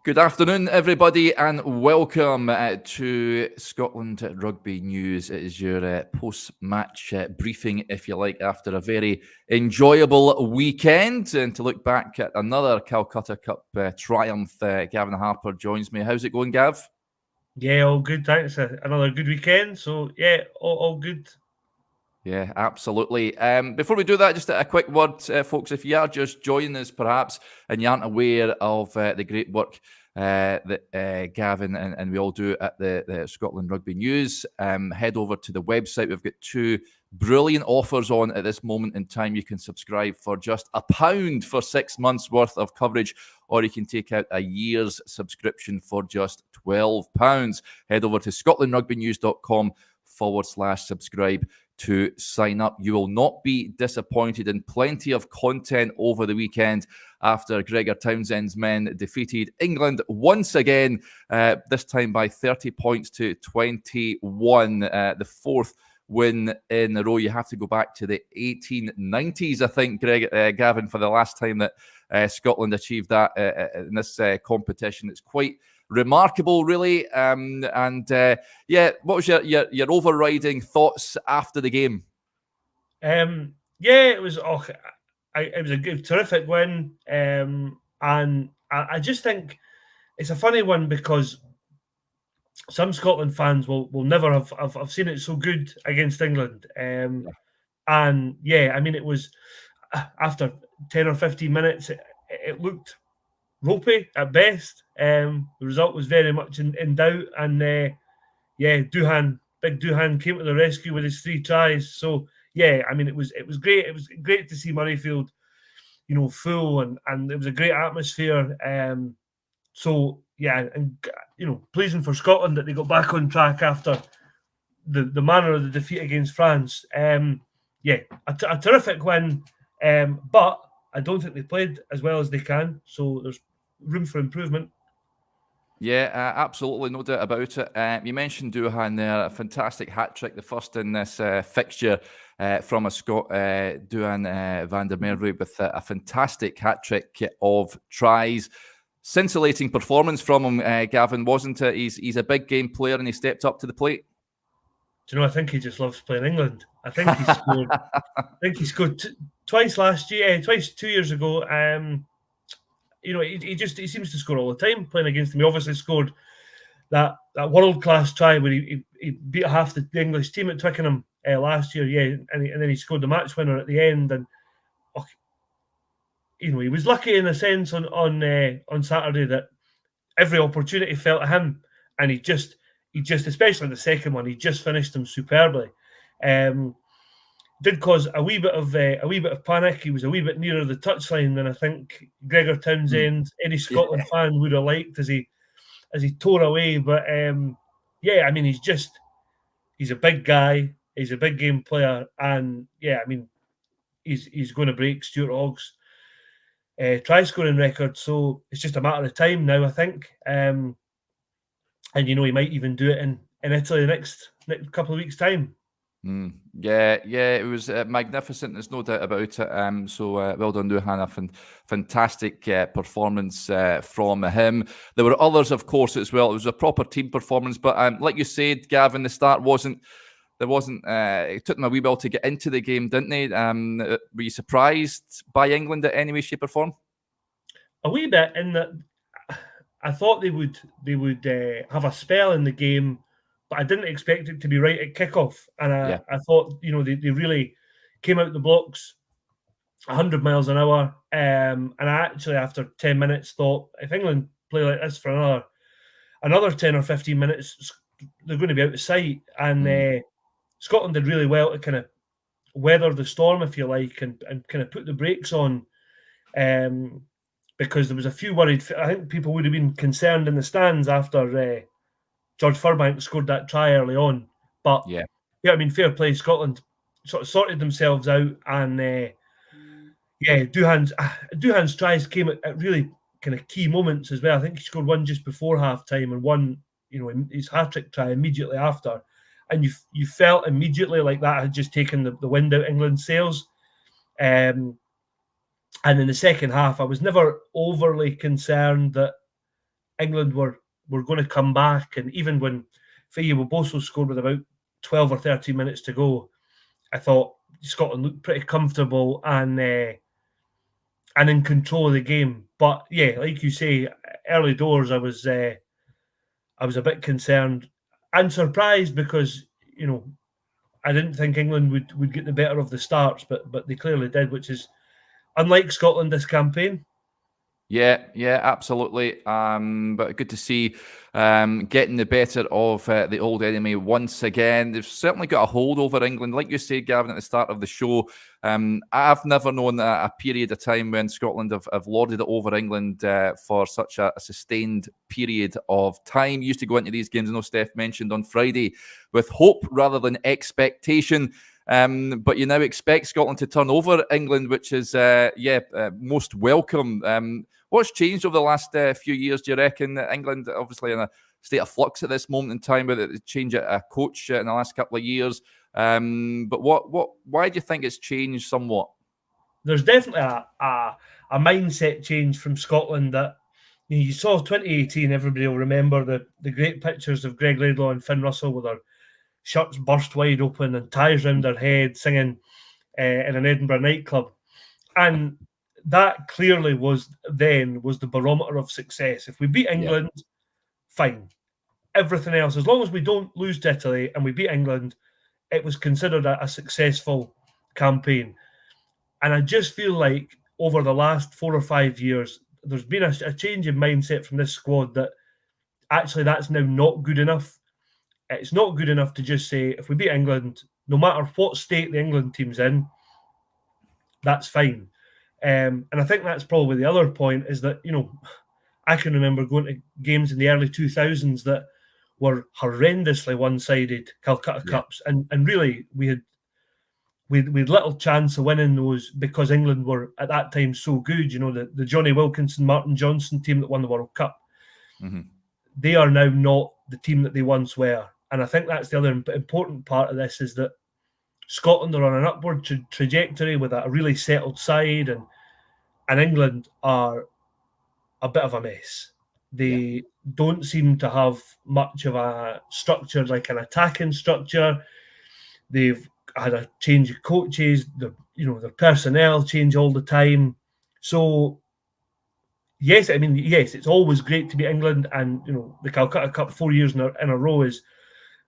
Good afternoon, everybody, and welcome to Scotland Rugby News. It is your post-match briefing, if you like, after a very enjoyable weekend. And to look back at another Calcutta Cup triumph, Gavin Harper joins me. How's it going, Gav? Yeah, all good. Thanks. Another good weekend. So, yeah, all good. Yeah, absolutely. Before we do that, just a quick word, folks. If you are just joining us, perhaps, and you aren't aware of the great work that Gavin and we all do at the Scotland Rugby News, head over to the website. We've got two brilliant offers on at this moment in time. You can subscribe for just £1 for 6 months worth of coverage, or you can take out a year's subscription for just £12. Head over to scotlandrugbynews.com/subscribe to sign up. You will not be disappointed, in plenty of content over the weekend after Gregor Townsend's men defeated England once again, this time by 30 points to 21. The fourth win in a row. You have to go back to the 1890s, I think, Gavin, for the last time that Scotland achieved that in this competition. It's quite remarkable, really. Yeah, what was your overriding thoughts after the game? Yeah, it was. It was a good, terrific win. And I just think it's a funny one because some Scotland fans will never have seen it so good against England. And yeah, I mean, it was after 10 or 15 minutes, it looked ropey at best. The result was very much in doubt, and yeah, Big Doohan came to the rescue with his 3 tries. So yeah, I mean, it was great. It was great to see Murrayfield, full, and it was a great atmosphere. So yeah, and pleasing for Scotland that they got back on track after the manner of the defeat against France. Yeah, a terrific win. But I don't think they played as well as they can. So there's room for improvement. Yeah, absolutely, no doubt about it. You mentioned Doohan there, a fantastic hat trick, the first in this fixture from a Scot, Doohan van der Merwe, with a fantastic hat trick of tries. Scintillating performance from him, Gavin, wasn't it? He's a big game player and he stepped up to the plate. Do you know? I think he just loves playing England. I think he scored. Twice last year, twice 2 years ago. He seems to score all the time playing against him. He obviously scored that world class try where he beat half the English team at Twickenham last year. Yeah, and then he scored the match winner at the end. And he was lucky in a sense on Saturday that every opportunity fell to him, and he just especially the second one, he just finished them superbly. Did cause a wee bit of panic. He was a wee bit nearer the touchline than I think Gregor Townsend, any Scotland fan would have liked as he tore away. But yeah, I mean, he's a big guy. He's a big game player, and yeah, I mean, he's going to break Stuart Hogg's try scoring record. So it's just a matter of time now, I think. And he might even do it in Italy the next couple of weeks' time. Yeah, it was magnificent. There's no doubt about it. So well done, Doohan. Fantastic performance from him. There were others, of course, as well. It was a proper team performance. But like you said, Gavin, the start wasn't. It took them a wee while to get into the game, didn't they? Were you surprised by England at any way, shape, or form? A wee bit, in that I thought they would have a spell in the game, but I didn't expect it to be right at kickoff. And I thought, they really came out the blocks 100 miles an hour. And I actually, after 10 minutes, thought if England play like this for another 10 or 15 minutes, they're going to be out of sight. And Scotland did really well to kind of weather the storm, if you like, and kind of put the brakes on. Because there was a few worried. I think people would have been concerned in the stands after George Furbank scored that try early on. But yeah, I mean, fair play. Scotland sort of sorted themselves out, and Doohan's tries came at really kind of key moments as well. I think he scored one just before half time and one, his hat trick try immediately after. And you felt immediately like that had just taken the wind out England's sails. And in the second half, I was never overly concerned that England were going to come back, and even when Faye Boboso scored with about 12 or 13 minutes to go, I thought Scotland looked pretty comfortable and in control of the game. But yeah, like you say, early doors, I was a bit concerned and surprised because I didn't think England would get the better of the starts, but they clearly did, which is unlike Scotland this campaign. Yeah, absolutely. But good to see getting the better of the old enemy once again. They've certainly got a hold over England. Like you said, Gavin, at the start of the show, I've never known a period of time when Scotland have lorded it over England for such a sustained period of time. Used to go into these games, I know Steph mentioned on Friday, with hope rather than expectation. But you now expect Scotland to turn over England, which is, most welcome. What's changed over the last few years, do you reckon? England, obviously, in a state of flux at this moment in time with the change of a coach in the last couple of years. But why do you think it's changed somewhat? There's definitely a mindset change from Scotland that you saw 2018. Everybody will remember the great pictures of Greg Laidlaw and Finn Russell with their shirts burst wide open and ties round their head, singing in an Edinburgh nightclub, and that clearly was the barometer of success. If we beat England, fine. Everything else, as long as we don't lose to Italy and we beat England, it was considered a successful campaign. And I just feel like over the last 4 or 5 years, there's been a change in mindset from this squad that actually that's now not good enough. It's not good enough to just say, if we beat England, no matter what state the England team's in, that's fine. And I think that's probably the other point is that, I can remember going to games in the early 2000s that were horrendously one-sided Calcutta Cups. And really, we had little chance of winning those because England were, at that time, so good. The Johnny Wilkinson, Martin Johnson team that won the World Cup. Mm-hmm. They are now not the team that they once were. And I think that's the other important part of this is that Scotland are on an upward trajectory with a really settled side, and England are a bit of a mess. They don't seem to have much of a structure, like an attacking structure. They've had a change of coaches, their personnel change all the time. So yes, it's always great to beat England, and the Calcutta Cup 4 years in a row is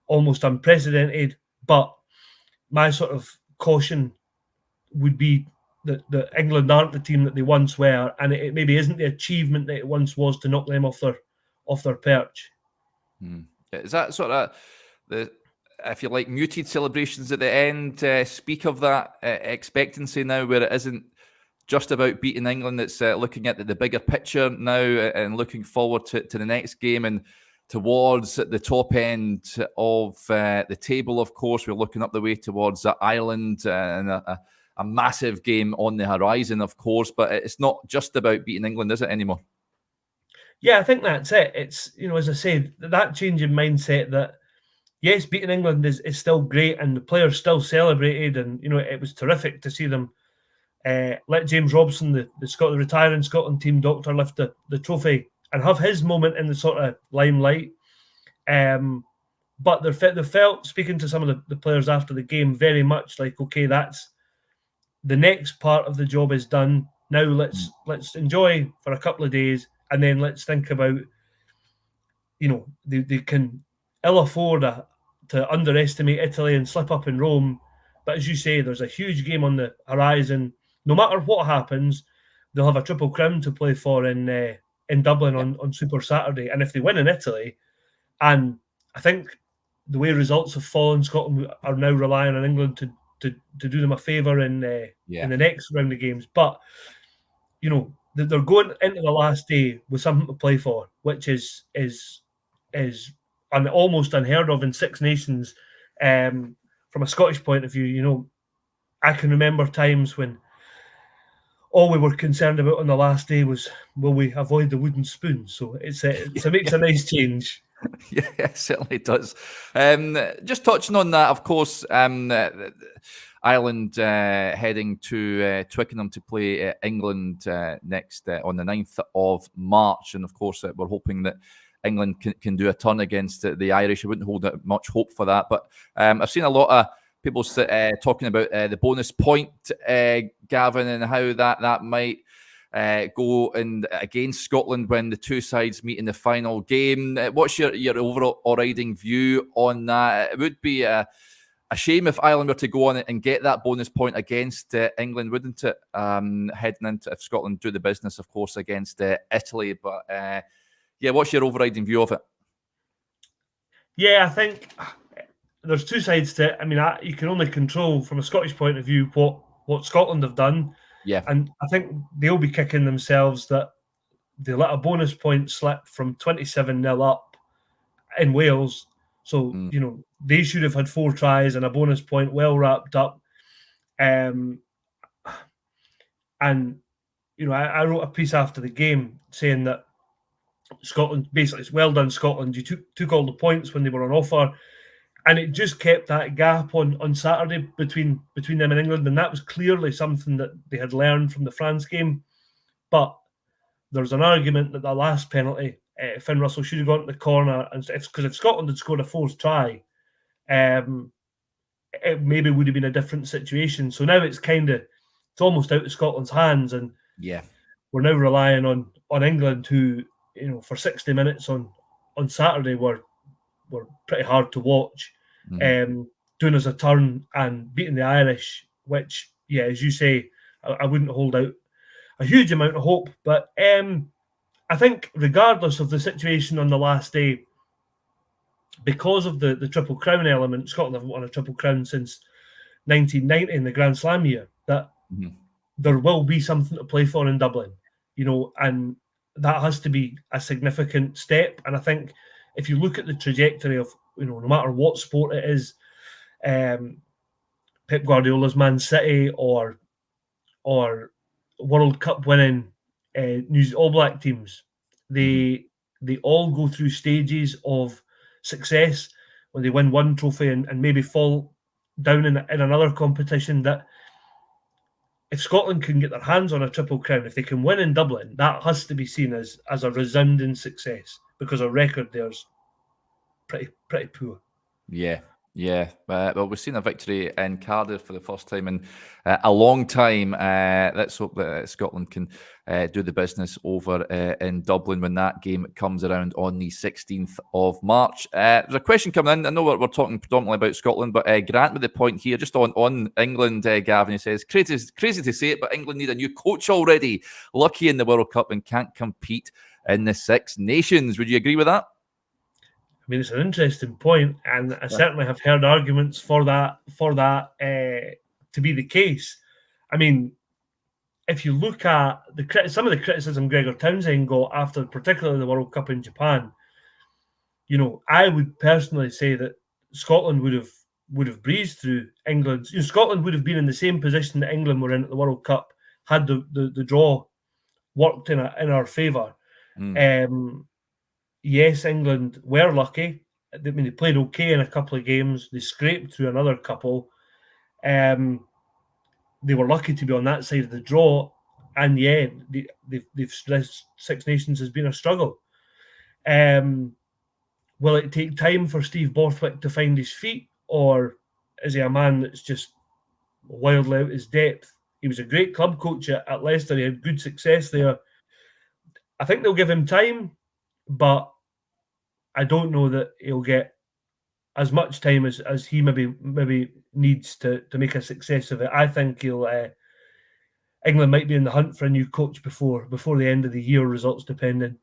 almost unprecedented. But my sort of caution would be that England aren't the team that they once were, and it maybe isn't the achievement that it once was to knock them off their perch. Is that sort of the, if you like, muted celebrations at the end speak of that expectancy now, where it isn't just about beating England, it's looking at the bigger picture now and looking forward to the next game and towards the top end of the table? Of course, we're looking up the way towards Ireland and a massive game on the horizon, of course, but it's not just about beating England, is it, anymore? Yeah, I think that's it. It's, as I said, that change in mindset that, yes, beating England is still great and the players still celebrated, and, it was terrific to see them let James Robson, the retiring Scotland team doctor, lift the trophy and have his moment in the sort of limelight. But they felt, speaking to some of the players after the game, very much like, okay, that's the next part of the job is done. Now let's enjoy for a couple of days, and then let's think about, they can ill afford to underestimate Italy and slip up in Rome. But as you say, there's a huge game on the horizon. No matter what happens, they'll have a triple crown to play for in Dublin on Super Saturday. And if they win in Italy, and I think the way results have fallen, Scotland are now relying on England to do them a favour in the next round of games. But they're going into the last day with something to play for, which is almost unheard of in Six Nations. From a Scottish point of view, I can remember times when all we were concerned about on the last day was, will we avoid the wooden spoon? So it makes a nice change. Yeah, it certainly does. Just touching on that, of course, Ireland heading to Twickenham to play England next on the 9th of March. And of course, we're hoping that England can do a turn against the Irish. I wouldn't hold much hope for that. But I've seen a lot of people talking about the bonus point, Gavin, and how that might go and against Scotland when the two sides meet in the final game. What's your overriding view on that? It would be a shame if Ireland were to go on and get that bonus point against England, wouldn't it? Heading into, if Scotland do the business, of course, against Italy. But yeah, what's your overriding view of it? Yeah, I think there's two sides to it. I mean, you can only control from a Scottish point of view what Scotland have done. Yeah. And I think they'll be kicking themselves that they let a bonus point slip from 27-0 up in Wales. So, they should have had 4 tries and a bonus point well wrapped up. And, I wrote a piece after the game saying that Scotland, basically, it's well done, Scotland. You took all the points when they were on offer. And it just kept that gap on Saturday between them and England. And that was clearly something that they had learned from the France game. But there's an argument that the last penalty, Finn Russell should have gone to the corner. And because if Scotland had scored a 4th try, it maybe would have been a different situation. So now it's almost out of Scotland's hands. And yeah, we're now relying on England, who, for 60 minutes on Saturday were pretty hard to watch. Doing us a turn and beating the Irish, which, yeah, as you say, I wouldn't hold out a huge amount of hope. But I think regardless of the situation on the last day, because of the Triple Crown element, Scotland haven't won a Triple Crown since 1990 in the Grand Slam year, that there will be something to play for in Dublin, and that has to be a significant step. And I think if you look at the trajectory of, no matter what sport it is, Pep Guardiola's Man City or World Cup winning All Black teams, they all go through stages of success when they win one trophy and maybe fall down in another competition. That if Scotland can get their hands on a Triple Crown, if they can win in Dublin, that has to be seen as a resounding success, because our record there's pretty poor. Yeah. Well, we've seen a victory in Cardiff for the first time in a long time. Let's hope that Scotland can do the business over in Dublin when that game comes around on the 16th of March. There's a question coming in. I know we're talking predominantly about Scotland, but Grant with the point here, just on England, Gavin, he says, crazy to say it, but England need a new coach already. Lucky in the World Cup and can't compete in the Six Nations. Would you agree with that? I mean, it's an interesting point, and I certainly have heard arguments for that to be the case. I mean, if you look at some of the criticism Gregor Townsend got after, particularly the World Cup in Japan, I would personally say that Scotland would have breezed through England. Scotland would have been in the same position that England were in at the World Cup had the draw worked in our favour. Yes, England were lucky. I mean, they played okay in a couple of games. They scraped through another couple. They were lucky to be on that side of the draw. And yeah, this Six Nations has been a struggle. Will it take time for Steve Borthwick to find his feet? Or is he a man that's just wildly out his depth? He was a great club coach at Leicester. He had good success there. I think they'll give him time, but I don't know that he'll get as much time as he maybe needs to make a success of it. I think England might be in the hunt for a new coach before the end of the year, results depending.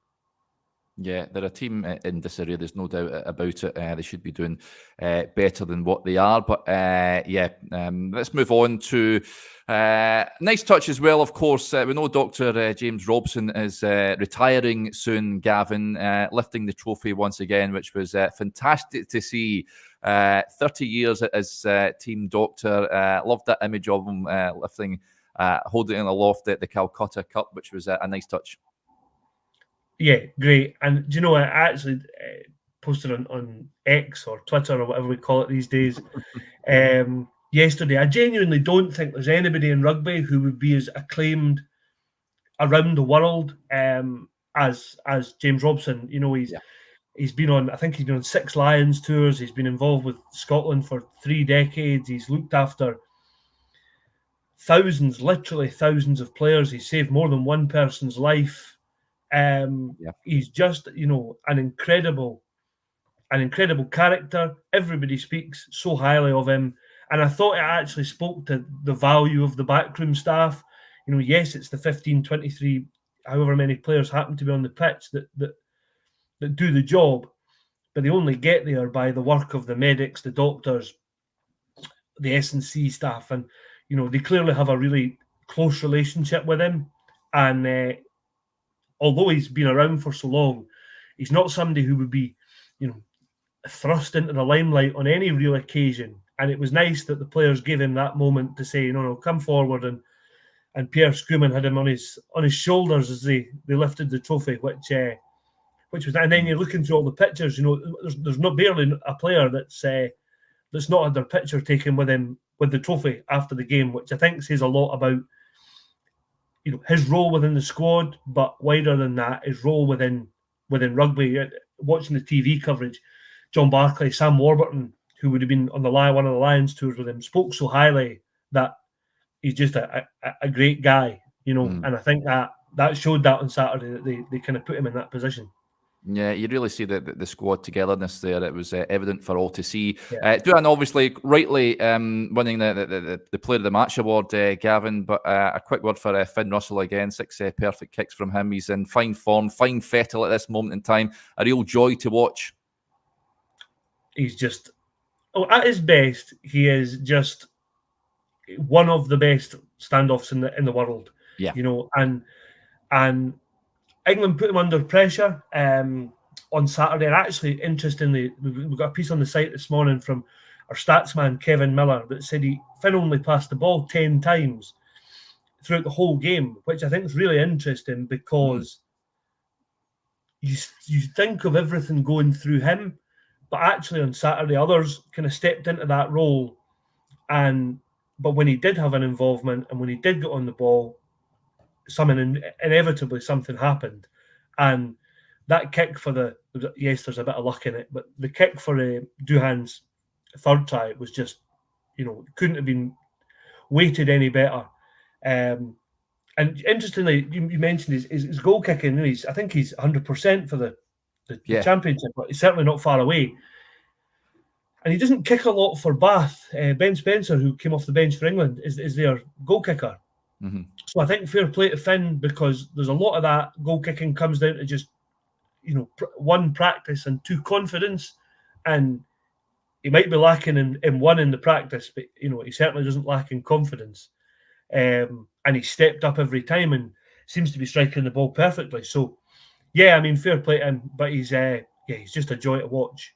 Yeah, they're a team in disarray. There's no doubt about it. They should be doing better than what they are. But let's move on to nice touch as well. Of course, we know Dr. James Robson is retiring soon, Gavin, lifting the trophy once again, which was fantastic to see. 30 years as team doctor. Loved that image of him lifting, holding it aloft at the Calcutta Cup, which was a nice touch. Yeah, great. And do you know, I actually posted on X or Twitter or whatever we call it these days yesterday. I genuinely don't think there's anybody in rugby who would be as acclaimed around the world as James Robson. He's been on, I think he's been on 6 Lions tours. He's been involved with Scotland for 3 decades. He's looked after thousands, literally thousands of players. He's saved more than one person's life. He's just, an incredible character. Everybody speaks so highly of him. And I thought it actually spoke to the value of the backroom staff. Yes, it's the 15, 23, however many players happen to be on the pitch that do the job, but they only get there by the work of the medics, the doctors, the S&C staff, and they clearly have a really close relationship with him. And although he's been around for so long, he's not somebody who would be, thrust into the limelight on any real occasion. And it was nice that the players gave him that moment to say, no, come forward, and Pierre Schoeman had him on his shoulders as they lifted the trophy, which was, and then you're looking through all the pictures. There's not barely a player that's not had their picture taken with him with the trophy after the game, which I think says a lot about his role within the squad, but wider than that, his role within rugby. Watching the TV coverage, John Barclay, Sam Warburton, who would have been on one of the Lions tours with him, spoke so highly that he's just a great guy, and I think that showed that on Saturday, that they kind of put him in that position. Yeah, you really see the squad togetherness there. It was evident for all to see. Duhan obviously rightly winning the Player of the Match award, Gavin, but a quick word for Finn Russell again. 6 perfect kicks from him. He's in fine form, fine fettle at this moment in time. A real joy to watch. He's just, at his best, he is just one of the best standoffs in the world. Yeah. And England put him under pressure on Saturday. And actually, interestingly, we've got a piece on the site this morning from our statsman, Kevin Miller, that said Finn only passed the ball 10 times throughout the whole game, which I think is really interesting because you think of everything going through him, but actually on Saturday, others kind of stepped into that role. But when he did have an involvement and when he did get on the ball, inevitably something happened. And that kick for there's a bit of luck in it, but the kick for Duhan's third try was just, couldn't have been weighted any better. And interestingly, you mentioned his goal kicking. I think he's 100% for the championship, but he's certainly not far away. And he doesn't kick a lot for Bath. Ben Spencer, who came off the bench for England, is their goal kicker. Mm-hmm. So I think fair play to Finn, because there's a lot of that goal kicking comes down to just, one, practice, and 2, confidence. And he might be lacking in one in the practice, but, he certainly doesn't lack in confidence. And he stepped up every time and seems to be striking the ball perfectly. So, yeah, fair play to him, but he's just a joy to watch.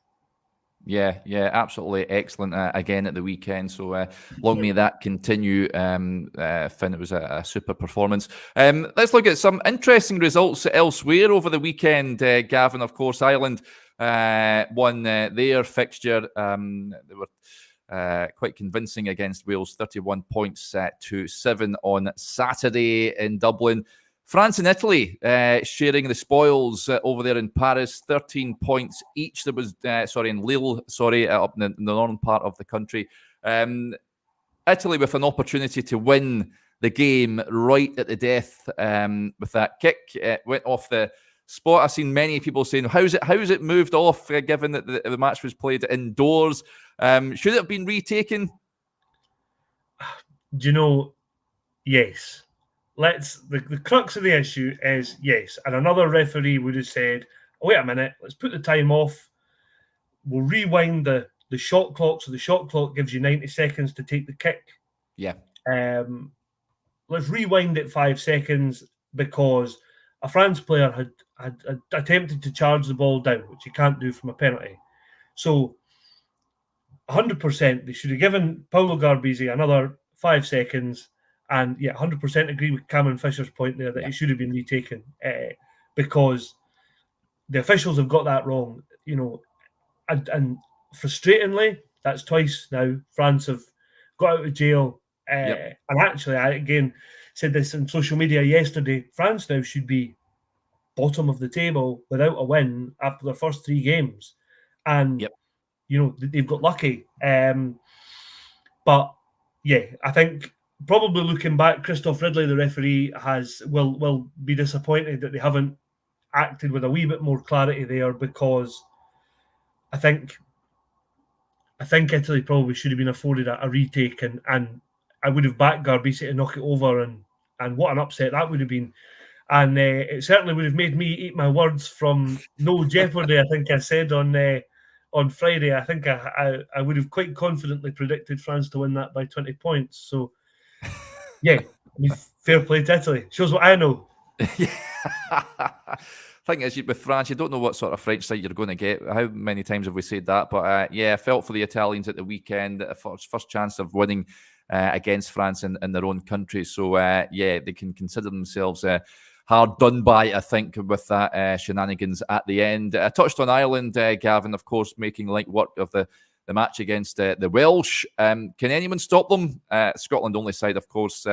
Yeah, absolutely excellent again at the weekend. So long may that continue, Finn. It was a super performance. Let's look at some interesting results elsewhere over the weekend, Gavin. Of course, Ireland won their fixture. They were quite convincing against Wales, 31 points to 7 on Saturday in Dublin. France and Italy sharing the spoils over there in Paris, 13 points each. There was, in Lille, up in the northern part of the country. Italy with an opportunity to win the game right at the death with that kick. Went off the spot. I've seen many people saying, how's it moved off, given that the match was played indoors? Should it have been retaken? Do you know, yes. The crux of the issue is yes, and another referee would have said, wait a minute, let's put the time off. We'll rewind the shot clock, so the shot clock gives you 90 seconds to take the kick. Yeah. Let's rewind it 5 seconds, because a France player had attempted to charge the ball down, which you can't do from a penalty. So 100%, they should have given Paolo Garbisi another 5 seconds. And 100% agree with Cameron Fisher's point there that it should have been retaken, because the officials have got that wrong. and frustratingly, that's twice now France have got out of jail. And actually, I again said this on social media yesterday, France now should be bottom of the table without a win after their first 3 games. And, they've got lucky. But, yeah, I think probably looking back, Christoph Ridley, the referee, will be disappointed that they haven't acted with a wee bit more clarity there, because I think Italy probably should have been afforded a retake, and I would have backed Garbisi to knock it over, and what an upset that would have been. And it certainly would have made me eat my words from no jeopardy. I think I said on Friday, I think I would have quite confidently predicted France to win that by 20 points. So, yeah, fair play to Italy. Shows what I know. Thing is, with France, you don't know what sort of French side you're going to get. How many times have we said that? But I felt for the Italians at the weekend, first chance of winning against France in their own country. So, they can consider themselves hard done by, I think, with that shenanigans at the end. I touched on Ireland, Gavin, of course, making light work of the match against the Welsh. Can anyone stop them? Scotland only side, of course.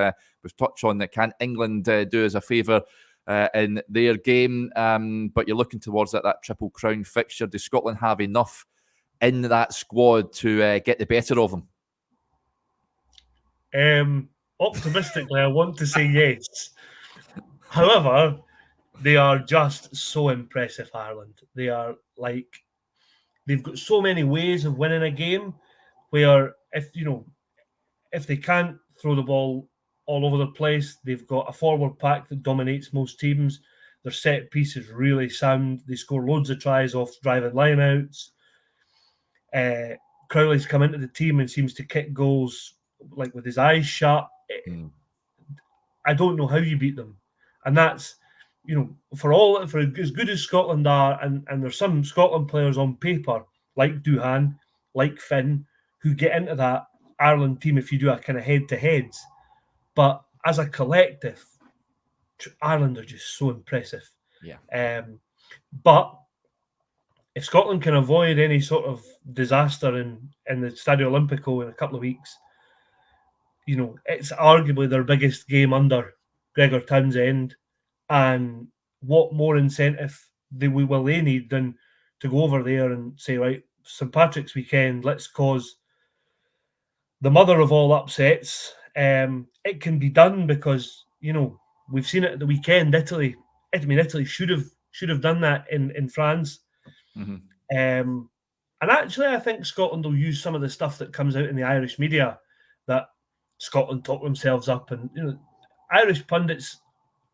We've touched on that. Can England do us a favour in their game? But you're looking towards that Triple Crown fixture. Does Scotland have enough in that squad to get the better of them? Optimistically, I want to say yes. However, they are just so impressive, Ireland. They are they've got so many ways of winning a game, where if they can't throw the ball all over the place, they've got a forward pack that dominates most teams. Their set piece is really sound. They score loads of tries off driving lineouts. Crowley's come into the team and seems to kick goals like with his eyes shut. I don't know how you beat them. And that's, for as good as Scotland are, and there's some Scotland players on paper, like Duhan, like Finn, who get into that Ireland team if you do a kind of head-to-heads. But as a collective, Ireland are just so impressive. Yeah. But if Scotland can avoid any sort of disaster in the Stadio Olimpico in a couple of weeks, it's arguably their biggest game under Gregor Townsend, and what more incentive will they need than to go over there and say, right, St. Patrick's weekend, let's cause the mother of all upsets. It can be done because we've seen it at the weekend. Italy should have done that in France. Mm-hmm. And actually, I think Scotland will use some of the stuff that comes out in the Irish media that Scotland talk themselves up, and Irish pundits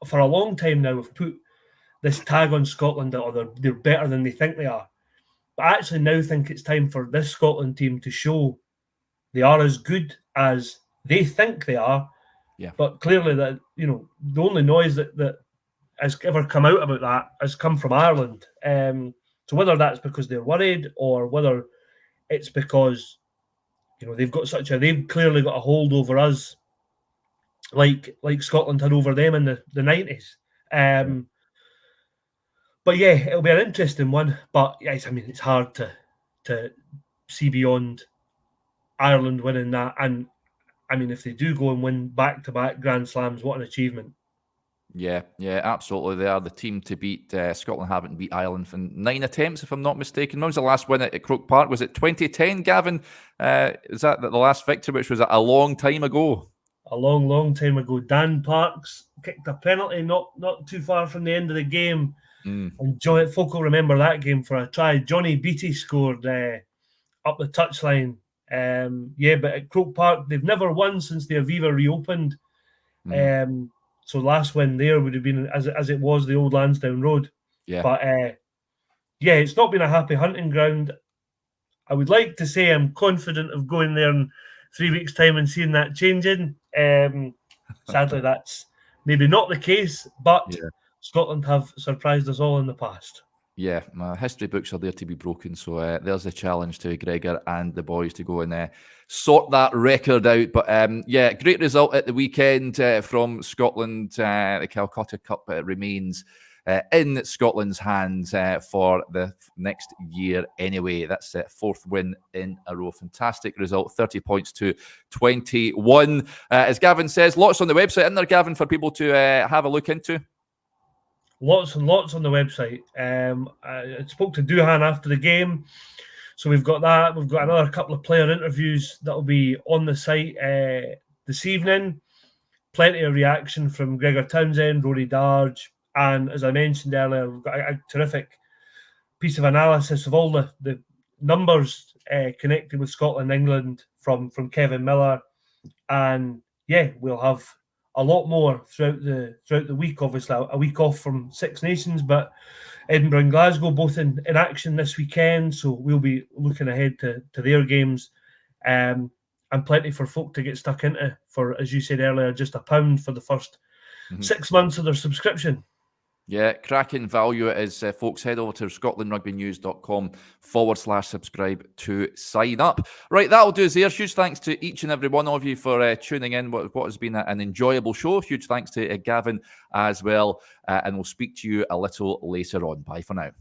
for a long time now have put this tag on Scotland that they're better than they think they are. But I actually now think it's time for this Scotland team to show they are as good as they think they are. Yeah. But clearly that, the only noise that has ever come out about that has come from Ireland. So whether that's because they're worried or whether it's because, they've clearly got a hold over us like Scotland had over them in the 90s. But yeah, it'll be an interesting one. But yes, it's hard to see beyond Ireland winning that. And if they do go and win back-to-back Grand Slams, what an achievement. Yeah, absolutely. They are the team to beat. Scotland haven't beat Ireland in 9 attempts, if I'm not mistaken. When was the last win at Croke Park? Was it 2010, Gavin? Is that the last victory, which was a long time ago? A long, long time ago. Dan Parks kicked a penalty not too far from the end of the game. And folk will remember that game for a try. Johnny Beattie scored up the touchline. But at Croke Park, they've never won since the Aviva reopened. So last win there would have been as it was the old Lansdowne Road. Yeah. But it's not been a happy hunting ground. I would like to say I'm confident of going there in 3 weeks' time and seeing that changing. Sadly, that's maybe not the case, but Scotland have surprised us all in the past. Yeah, history books are there to be broken, so there's a challenge to Gregor and the boys to go and sort that record out. But great result at the weekend from Scotland. The Calcutta Cup remains in Scotland's hands for the next year anyway. That's the 4th win in a row. Fantastic result, 30 points to 21. As Gavin says, lots on the website, isn't there, Gavin, for people to have a look into? Lots and lots on the website. I spoke to Duhan after the game. So we've got that. We've got another couple of player interviews that will be on the site this evening. Plenty of reaction from Gregor Townsend, Rory Darge, and as I mentioned earlier, we've got a terrific piece of analysis of all the numbers connected with Scotland, England from Kevin Miller, and yeah, we'll have a lot more throughout the week. Obviously, a week off from Six Nations, but Edinburgh and Glasgow both in action this weekend, so we'll be looking ahead to their games, and plenty for folk to get stuck into for, as you said earlier, just £1 for the first 6 months of their subscription. Yeah, cracking value it is, folks. Head over to scotlandrugbynews.com/subscribe to sign up. Right, that'll do us there. Huge thanks to each and every one of you for tuning in. What has been an enjoyable show. Huge thanks to Gavin as well. And we'll speak to you a little later on. Bye for now.